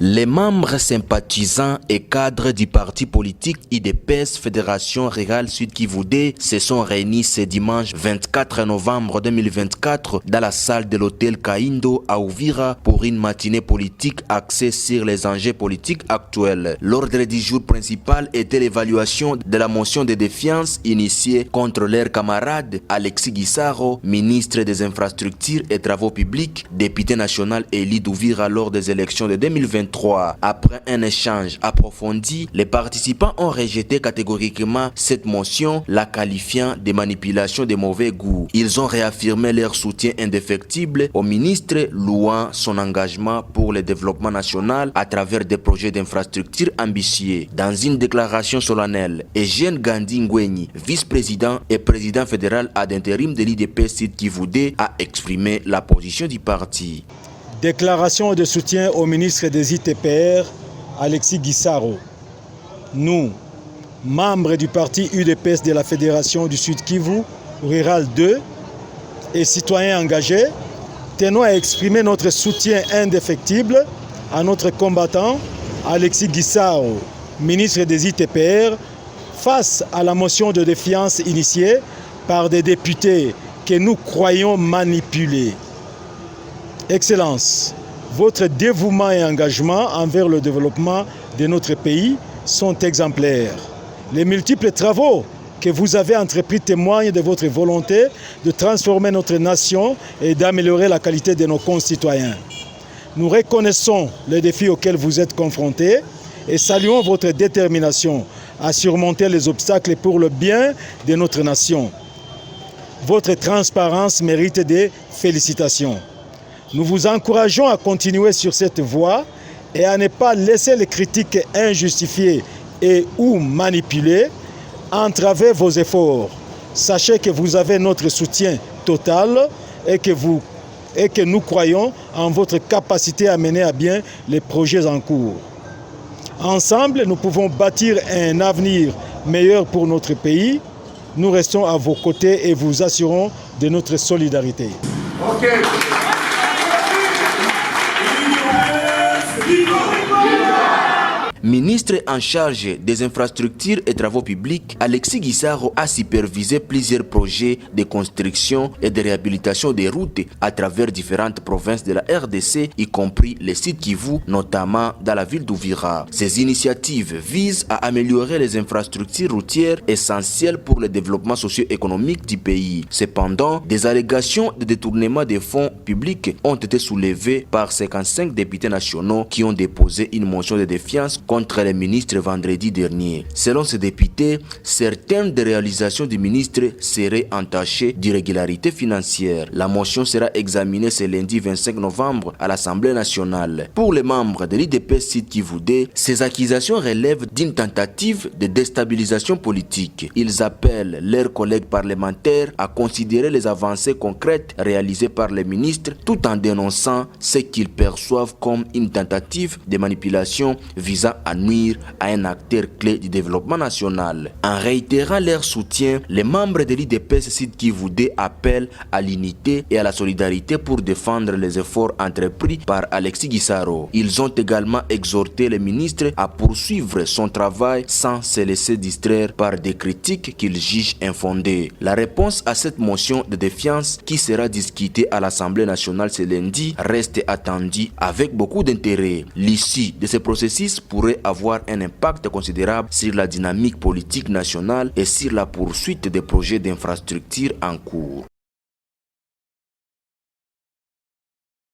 Les membres sympathisants et cadres du parti politique UDPS Fédération Rurale Sud Kivu se sont réunis ce dimanche 24 novembre 2024 dans la salle de l'hôtel Kaindo à Uvira pour une matinée politique axée sur les enjeux politiques actuels. L'ordre du jour principal était l'évaluation de la motion de défiance initiée contre leur camarade Alexis Gisaro, ministre des Infrastructures et Travaux Publics, député national élu d'Uvira lors des élections de 2023. Après un échange approfondi, les participants ont rejeté catégoriquement cette motion, la qualifiant de manipulation de mauvais goût. Ils ont réaffirmé leur soutien indéfectible au ministre, louant son engagement pour le développement national à travers des projets d'infrastructures ambitieux. Dans une déclaration solennelle, Eugène Gandi Ngwenyi, vice-président et président fédéral ad intérim de l'UDPS Sud Kivu, a exprimé la position du parti. Déclaration de soutien au ministre des ITPR, Alexis Gisaro. Nous, membres du parti UDPS de la Fédération du Sud Kivu, Rural 2 et citoyens engagés, tenons à exprimer notre soutien indéfectible à notre combattant, Alexis Gisaro, ministre des ITPR, face à la motion de défiance initiée par des députés que nous croyons manipulés. Excellence, votre dévouement et engagement envers le développement de notre pays sont exemplaires. Les multiples travaux que vous avez entrepris témoignent de votre volonté de transformer notre nation et d'améliorer la qualité de nos concitoyens. Nous reconnaissons les défis auxquels vous êtes confrontés et saluons votre détermination à surmonter les obstacles pour le bien de notre nation. Votre transparence mérite des félicitations. Nous vous encourageons à continuer sur cette voie et à ne pas laisser les critiques injustifiées et ou manipulées entraver vos efforts. Sachez que vous avez notre soutien total et que nous croyons en votre capacité à mener à bien les projets en cours. Ensemble, nous pouvons bâtir un avenir meilleur pour notre pays. Nous restons à vos côtés et vous assurons de notre solidarité. Okay. Ministre en charge des infrastructures et travaux publics, Alexis Gisaro a supervisé plusieurs projets de construction et de réhabilitation des routes à travers différentes provinces de la RDC, y compris les sites Kivu, notamment dans la ville d'Uvira. Ces initiatives visent à améliorer les infrastructures routières essentielles pour le développement socio-économique du pays. Cependant, des allégations de détournement des fonds publics ont été soulevées par 55 députés nationaux qui ont déposé une motion de défiance contre les ministres vendredi dernier. Selon ces députés, certaines des réalisations du ministre seraient entachées d'irrégularités financières. La motion sera examinée ce lundi 25 novembre à l'Assemblée nationale. Pour les membres de l'UDPS Sud Kivu, ces accusations relèvent d'une tentative de déstabilisation politique. Ils appellent leurs collègues parlementaires à considérer les avancées concrètes réalisées par les ministres tout en dénonçant ce qu'ils perçoivent comme une tentative de manipulation visant à nuire à un acteur clé du développement national. En réitérant leur soutien, les membres de l'UDPS Sud Kivu appellent à l'unité et à la solidarité pour défendre les efforts entrepris par Alexis Gisaro. Ils ont également exhorté le ministre à poursuivre son travail sans se laisser distraire par des critiques qu'ils jugent infondées. La réponse à cette motion de défiance qui sera discutée à l'Assemblée nationale ce lundi reste attendue avec beaucoup d'intérêt. L'issue de ce processus pourrait avoir un impact considérable sur la dynamique politique nationale et sur la poursuite des projets d'infrastructure en cours.